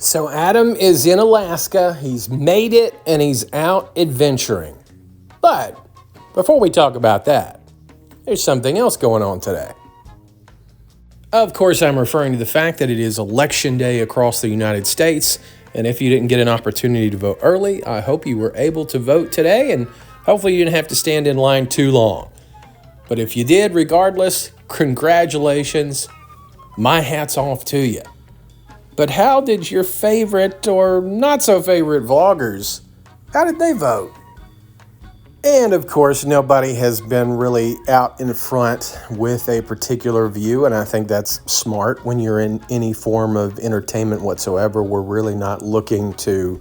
So Adam is in Alaska, he's made it, and he's out adventuring. But before we talk about that, there's something else going on today. Of course, I'm referring to the fact that it is election day across the United States, and if you didn't get an opportunity to vote early, I hope you were able to vote today, and hopefully you didn't have to stand in line too long. But if you did, regardless, congratulations. My hat's off to you. But how did your favorite or not so favorite vloggers, how did they vote? And of course, nobody has been really out in front with a particular view, and I think that's smart when you're in any form of entertainment whatsoever. We're really not looking to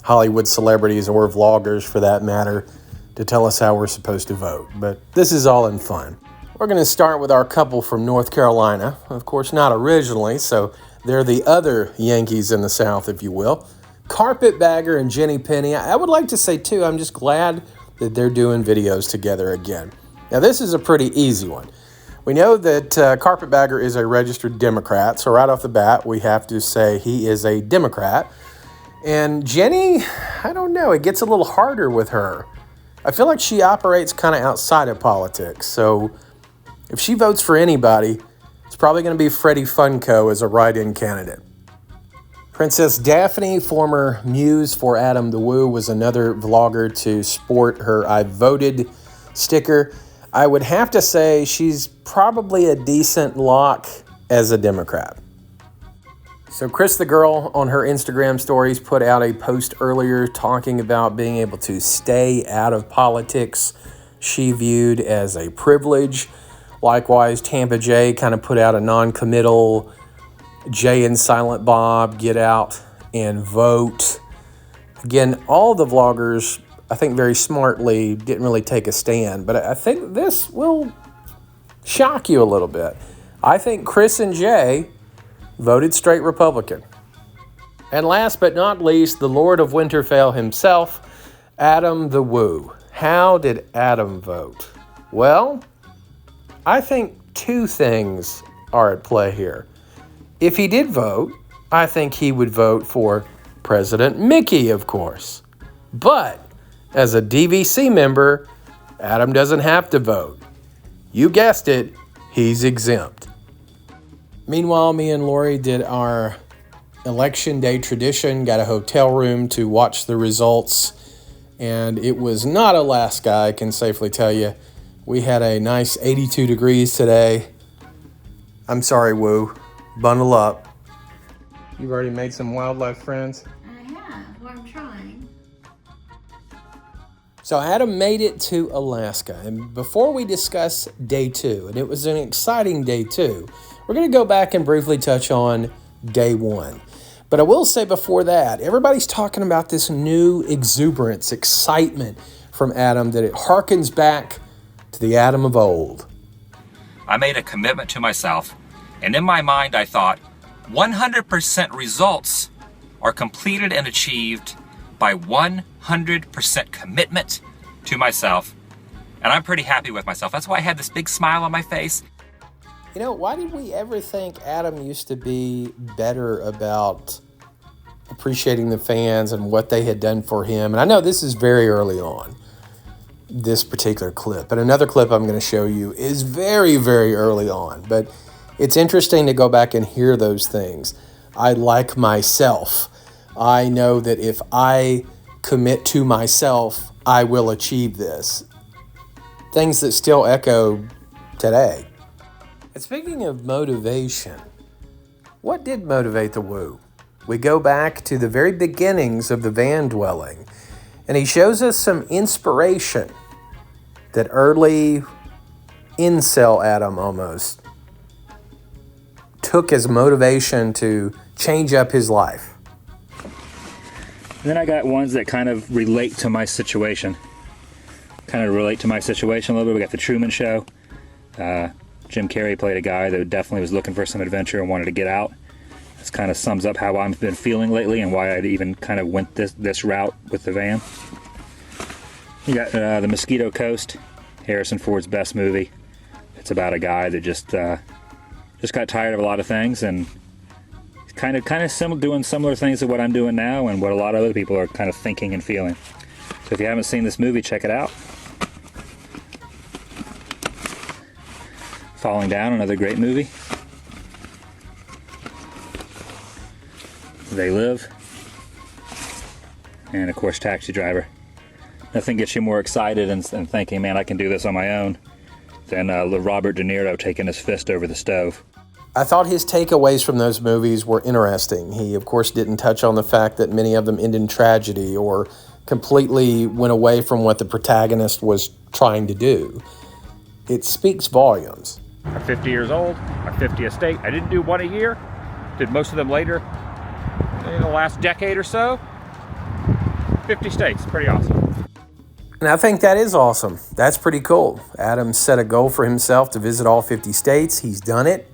Hollywood celebrities or vloggers, for that matter, to tell us how we're supposed to vote. But this is all in fun. We're going to start with our couple from North Carolina. Of course, not originally, so they're the other Yankees in the South, if you will. Carpetbagger and Jenny Penny. I would like to say, too, I'm just glad that they're doing videos together again. Now, this is a pretty easy one. We know that Carpetbagger is a registered Democrat, so right off the bat, we have to say he is a Democrat. And Jenny, I don't know, it gets a little harder with her. I feel like she operates kind of outside of politics, so if she votes for anybody, it's probably going to be Freddie Funko as a write-in candidate. Princess Daphne, former muse for Adam the Woo, was another vlogger to sport her I voted sticker. I would have to say she's probably a decent lock as a Democrat. So Chris the Girl on her Instagram stories put out a post earlier talking about being able to stay out of politics she viewed as a privilege. Likewise, Tampa Jay kind of put out a non-committal Jay and Silent Bob, get out and vote. Again, all the vloggers, I think very smartly, didn't really take a stand. But I think this will shock you a little bit. I think Chris and Jay voted straight Republican. And last but not least, the Lord of Winterfell himself, Adam the Woo. How did Adam vote? Well, I think two things are at play here. If he did vote, I think he would vote for President Mickey, of course. But as a DVC member, Adam doesn't have to vote. You guessed it, he's exempt. Meanwhile, me and Lori did our election day tradition, got a hotel room to watch the results, and it was not Alaska, I can safely tell you. We had a nice 82 degrees today. I'm sorry, Woo. Bundle up. You've already made some wildlife friends? I have. Well, I'm trying. So Adam made it to Alaska. And before we discuss day two, and it was an exciting day two, we're going to go back and briefly touch on day one. But I will say before that, everybody's talking about this new exuberance, excitement from Adam, that it harkens back to the Adam of old. I made a commitment to myself, and in my mind I thought 100% results are completed and achieved by 100% commitment to myself, and I'm pretty happy with myself. That's why I had this big smile on my face. You know, why did we ever think Adam used to be better about appreciating the fans and what they had done for him? And I know this is very early on, this particular clip, but another clip I'm going to show you is very, very early on. But it's interesting to go back and hear those things. I like myself. I know that if I commit to myself, I will achieve this. Things that still echo today. And speaking of motivation, what did motivate the Woo? We go back to the very beginnings of the van dwelling, and he shows us some inspiration that early incel Adam almost took as motivation to change up his life. And then I got ones that kind of relate to my situation. A little bit. We got The Truman Show. Jim Carrey played a guy that definitely was looking for some adventure and wanted to get out. This kind of sums up how I've been feeling lately and why I even kind of went this route with the van. You got The Mosquito Coast, Harrison Ford's best movie. It's about a guy that just got tired of a lot of things, and kind of doing similar things to what I'm doing now and what a lot of other people are kind of thinking and feeling. So if you haven't seen this movie, check it out. Falling Down, another great movie. They Live. And of course, Taxi Driver. Nothing gets you more excited and thinking, man, I can do this on my own, than Robert De Niro taking his fist over the stove. I thought his takeaways from those movies were interesting. He, of course, didn't touch on the fact that many of them end in tragedy or completely went away from what the protagonist was trying to do. It speaks volumes. I'm 50 years old, my 50th state. I didn't do one a year, did most of them later in the last decade or so. 50 states, pretty awesome. And I think that is awesome. That's pretty cool. Adam set a goal for himself to visit all 50 states. He's done it.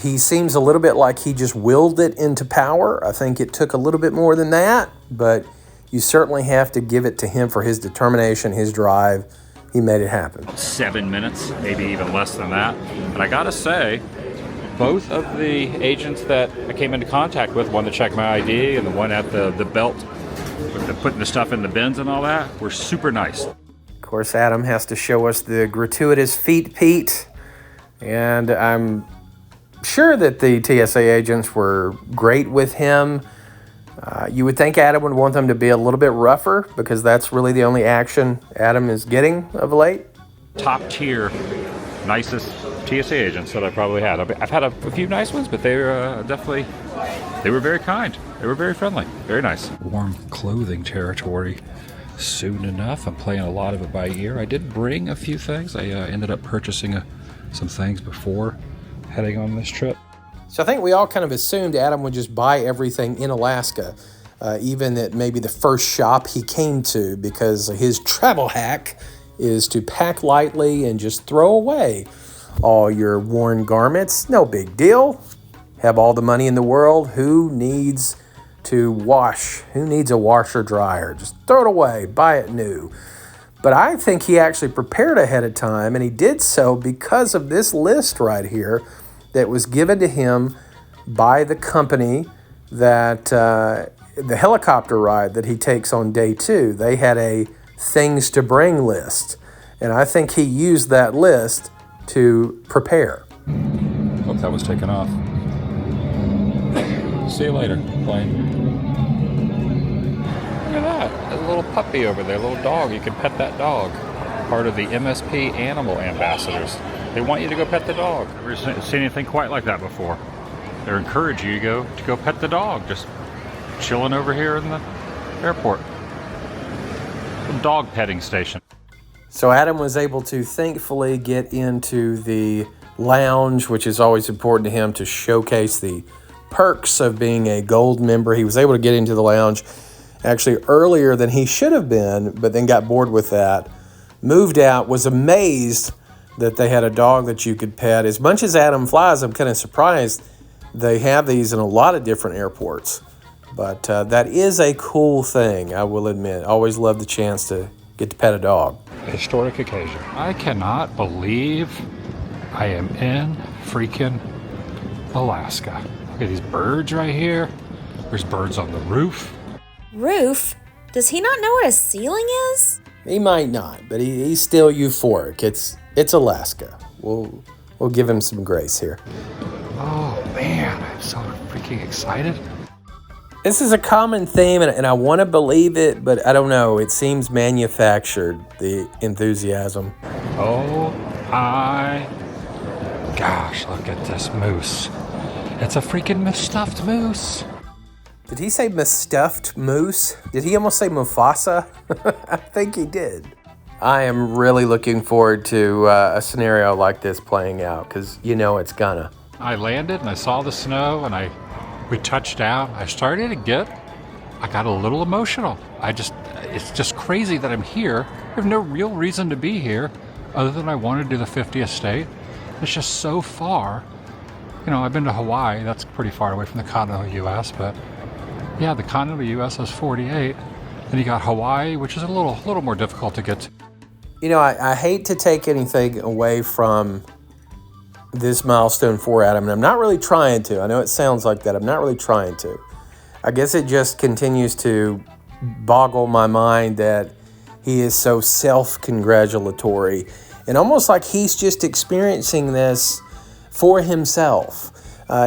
He seems a little bit like he just willed it into power. I think it took a little bit more than that, but you certainly have to give it to him for his determination, his drive. He made it happen. 7 minutes, maybe even less than that. And I gotta say, both of the agents that I came into contact with, one to check my ID and the one at the belt, with the putting the stuff in the bins and all that, were super nice. Of course, Adam has to show us the gratuitous feet, Pete. And I'm sure that the TSA agents were great with him. You would think Adam would want them to be a little bit rougher because that's really the only action Adam is getting of late. Top tier, nicest TSA agents that I probably had. I've had a few nice ones, but they were they were very kind. They were very friendly, very nice. Warm clothing territory. Soon enough, I'm playing a lot of it by ear. I did bring a few things. I ended up purchasing some things before heading on this trip. So I think we all kind of assumed Adam would just buy everything in Alaska, even at maybe the first shop he came to, because his travel hack is to pack lightly and just throw away all your worn garments. No big deal. Have all the money in the world. Who needs to wash? Who needs a washer dryer? Just throw it away. Buy it new. But I think he actually prepared ahead of time, and he did so because of this list right here that was given to him by the company that the helicopter ride that he takes on day 2. They had a things to bring list, and I think he used that list to prepare. Hope that was taken off. See you later, plane. Look at that. There's a little puppy over there, a little dog. You can pet that dog. Part of the MSP Animal Ambassadors. They want you to go pet the dog. Never seen anything quite like that before. They encourage you to go pet the dog. Just chilling over here in the airport. A dog petting station. So Adam was able to thankfully get into the lounge, which is always important to him to showcase the perks of being a gold member. He was able to get into the lounge actually earlier than he should have been, but then got bored with that. Moved out, was amazed that they had a dog that you could pet. As much as Adam flies, I'm kind of surprised they have these in a lot of different airports. But that is a cool thing, I will admit. Always love the chance to get to pet a dog. A historic occasion. I cannot believe I am in freaking Alaska. Look at these birds right here. There's birds on the roof. Roof? Does he not know what a ceiling is? He might not, but he's still euphoric. It's Alaska. We'll give him some grace here. Oh man, I'm so freaking excited. This is a common theme, and I want to believe it, but I don't know. It seems manufactured, the enthusiasm. Oh my gosh, look at this moose. It's a freaking stuffed moose. Did he say stuffed moose? Did he almost say Mufasa? I think he did. I am really looking forward to a scenario like this playing out, because you know it's gonna. I landed and I saw the snow and we touched down. I got a little emotional. It's just crazy that I'm here. I have no real reason to be here other than I wanted to do the 50th state. It's just so far. You know, I've been to Hawaii. That's pretty far away from the continental U.S., but yeah, the continental U.S. has 48. Then you got Hawaii, which is a little more difficult to get to. You know, I hate to take anything away from this milestone for Adam, and I'm not really trying to. I know it sounds like that. I'm not really trying to. I guess it just continues to boggle my mind that he is so self-congratulatory and almost like he's just experiencing this for himself.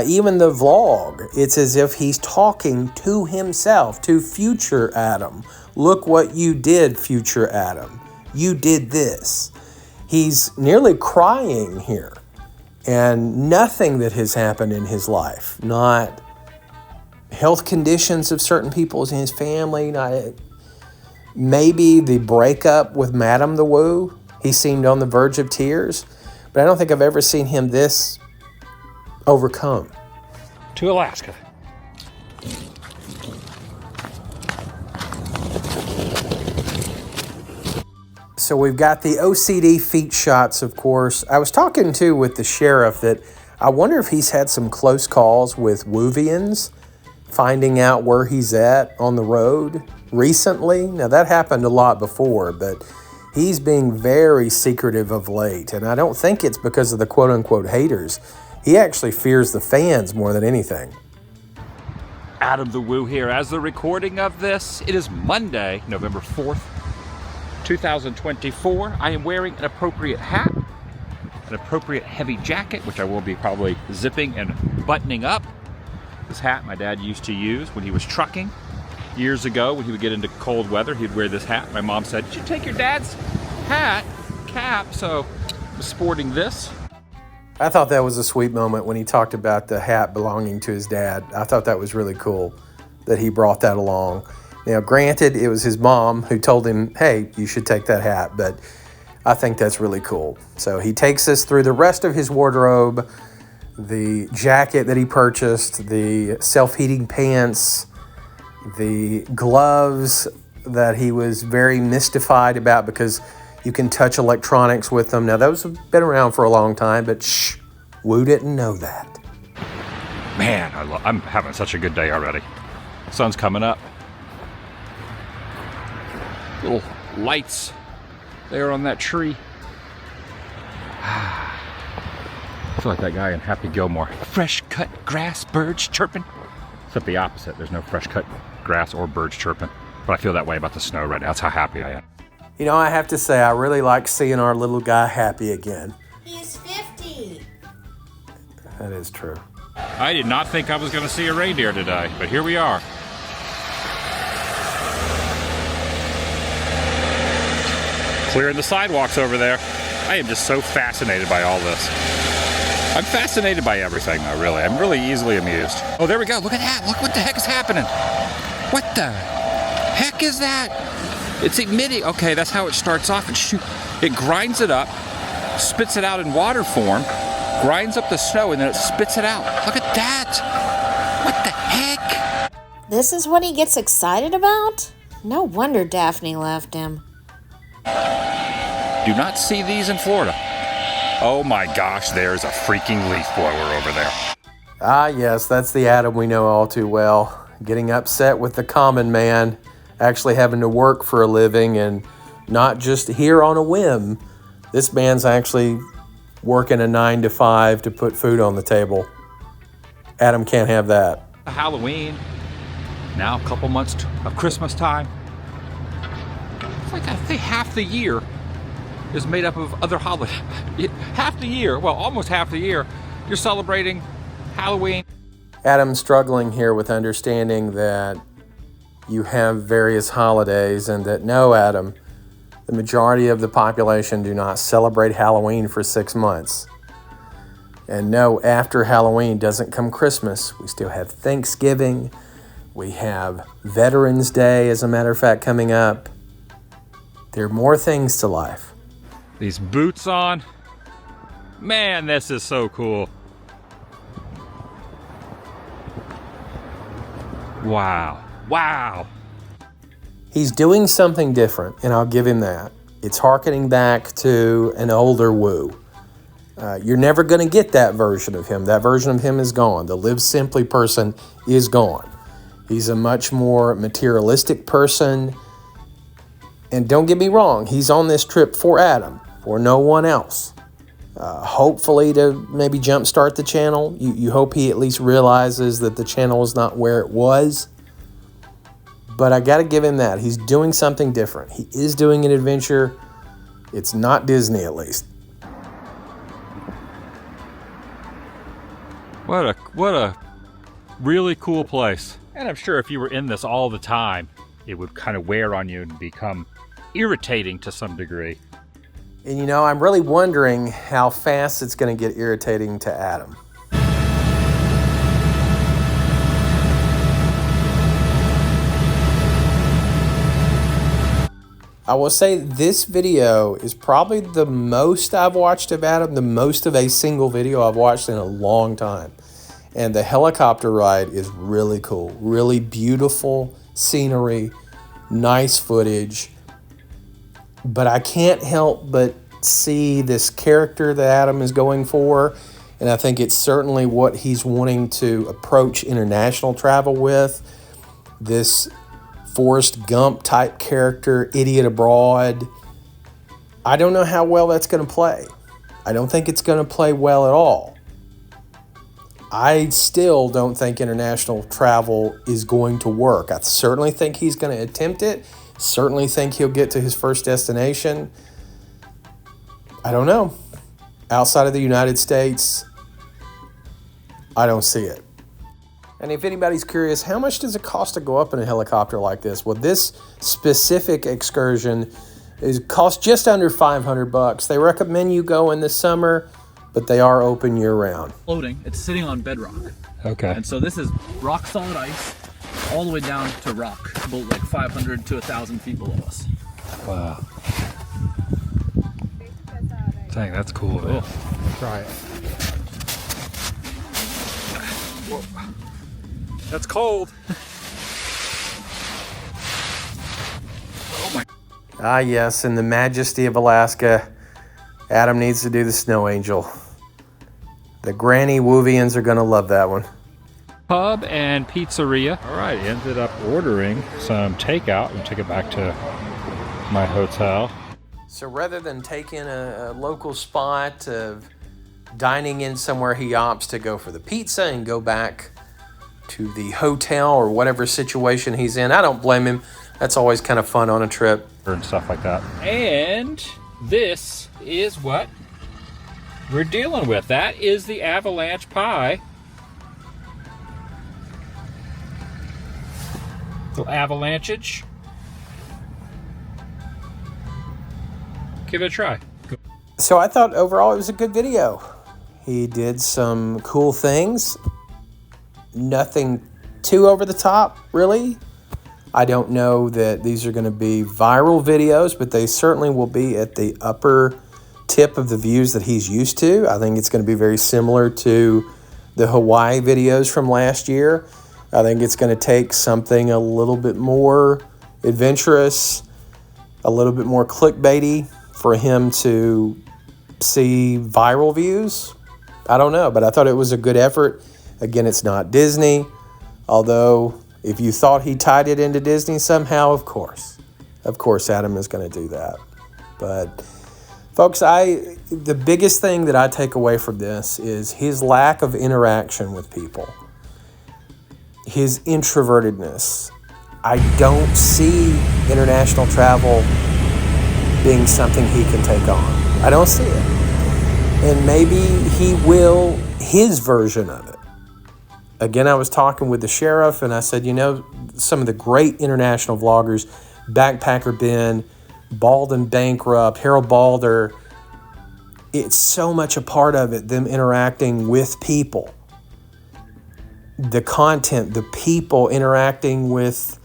Even the vlog, it's as if he's talking to himself, to future Adam. Look what you did, future Adam. You did this. He's nearly crying here. And nothing that has happened in his life, not health conditions of certain people in his family, not maybe the breakup with Madame the Woo. He seemed on the verge of tears, but I don't think I've ever seen him this overcome. To Alaska. So we've got the OCD feet shots, of course. I was talking too with the sheriff that I wonder if he's had some close calls with Woovians, finding out where he's at on the road recently. Now that happened a lot before, but he's being very secretive of late. And I don't think it's because of the quote unquote haters. He actually fears the fans more than anything. Adam the Woo here. As the recording of this, it is Monday, November 4th, 2024. I am wearing an appropriate hat, an appropriate heavy jacket, which I will be probably zipping and buttoning up. This hat my dad used to use when he was trucking. Years ago, when he would get into cold weather, he'd wear this hat. My mom said, "Did you take your dad's hat, cap?" So I'm sporting this. I thought that was a sweet moment when he talked about the hat belonging to his dad. I thought that was really cool that he brought that along. Now, granted, it was his mom who told him, hey, you should take that hat, but I think that's really cool. So he takes us through the rest of his wardrobe, the jacket that he purchased, the self-heating pants, the gloves that he was very mystified about because you can touch electronics with them. Now, those have been around for a long time, but shh, Woo didn't know that. Man, I'm having such a good day already. Sun's coming up. Little lights there on that tree. I feel like that guy in Happy Gilmore. Fresh cut grass, birds chirping. Except the opposite. There's no fresh cut grass or birds chirping. But I feel that way about the snow right now. That's how happy I am. You know, I have to say, I really like seeing our little guy happy again. He's 50. That is true. I did not think I was going to see a reindeer today, but here we are. Clearing the sidewalks over there. I am just so fascinated by all this. I'm fascinated by everything, though, really. I'm really easily amused. Oh, there we go. Look at that. Look what the heck is happening. What the heck is that? It's emitting. Okay, that's how it starts off. It grinds it up, spits it out in water form, grinds up the snow, and then it spits it out. Look at that. What the heck? This is what he gets excited about? No wonder Daphne left him. Do not see these in Florida. Oh my gosh, there's a freaking leaf blower over there. Ah, yes, that's the Adam we know all too well. Getting upset with the common man, actually having to work for a living and not just here on a whim. This man's actually working a 9-to-5 to put food on the table. Adam can't have that. Halloween, now a couple months of Christmas time. It's like I think half the year is made up of other holidays. Half the year, well, almost half the year, you're celebrating Halloween. Adam's struggling here with understanding that you have various holidays and that no, Adam, the majority of the population do not celebrate Halloween for 6 months. And no, after Halloween doesn't come Christmas. We still have Thanksgiving. We have Veterans Day, as a matter of fact, coming up. There are more things to life. These boots on. Man, this is so cool. Wow. Wow. He's doing something different, and I'll give him that. It's hearkening back to an older Woo. You're never going to get that version of him. That version of him is gone. The Live Simply person is gone. He's a much more materialistic person. And don't get me wrong, he's on this trip for Adam, for no one else. hopefully to maybe jumpstart the channel. You hope he at least realizes that the channel is not where it was. But I got to give him that. He's doing something different. He is doing an adventure. It's not Disney, at least. What a really cool place. And I'm sure if you were in this all the time, it would kind of wear on you and become irritating to some degree. And you know, I'm really wondering how fast it's going to get irritating to Adam. I will say this video is probably the most I've watched of Adam, the most of a single video I've watched in a long time. And the helicopter ride is really cool, really beautiful scenery, nice footage. But I can't help but see this character that Adam is going for. And I think it's certainly what he's wanting to approach international travel with. This Forrest Gump type character, idiot abroad. I don't know how well that's going to play. I don't think it's going to play well at all. I still don't think international travel is going to work. I certainly think he's going to attempt it. Certainly think he'll get to his first destination. I don't know. Outside of the United States, I don't see it. And if anybody's curious, how much does it cost to go up in a helicopter like this? Well, this specific excursion costs just under $500. They recommend you go in the summer, but they are open year round. Floating, it's sitting on bedrock. Okay. And so this is rock solid ice all the way down to rock, about like 500 to 1,000 feet below us. Wow. Dang, that's cool. Cool. Try it. Whoa. That's cold. Oh my. Ah, yes, in the majesty of Alaska, Adam needs to do the snow angel. The Granny Woovians are going to love that one. Pub and pizzeria. All right, ended up ordering some takeout and took it back to my hotel. So rather than taking a local spot of dining in somewhere, he opts to go for the pizza and go back to the hotel or whatever situation he's in. I don't blame him. That's always kind of fun on a trip. And stuff like that. And this is what we're dealing with. That is the avalanche pie. Little avalancheage. Give it a try. So I thought overall it was a good video. He did some cool things. Nothing too over the top, really. I don't know that these are going to be viral videos, but they certainly will be at the upper tip of the views that he's used to. I think it's going to be very similar to the Hawaii videos from last year. I think it's going to take something a little bit more adventurous, a little bit more clickbaity for him to see viral views. I don't know, but I thought it was a good effort. Again, it's not Disney, although if you thought he tied it into Disney somehow, of course Adam is going to do that. But folks, the biggest thing that I take away from this is his lack of interaction with people, his introvertedness. I don't see international travel being something he can take on. I don't see it. And maybe he will, his version of it. Again, I was talking with the sheriff and I said, you know, some of the great international vloggers, Backpacker Ben, Bald and Bankrupt, Harold Balder, it's so much a part of it, them interacting with people. The content, the people interacting with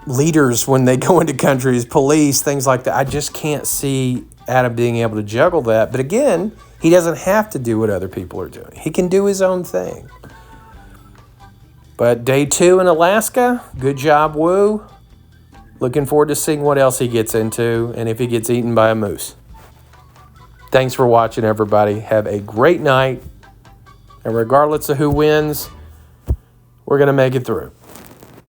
leaders when they go into countries, police, things like that. I just can't see Adam being able to juggle that. But again, he doesn't have to do what other people are doing. He can do his own thing. But day 2 in Alaska, good job, Woo. Looking forward to seeing what else he gets into and if he gets eaten by a moose. Thanks for watching, everybody. Have a great night. And regardless of who wins, we're going to make it through.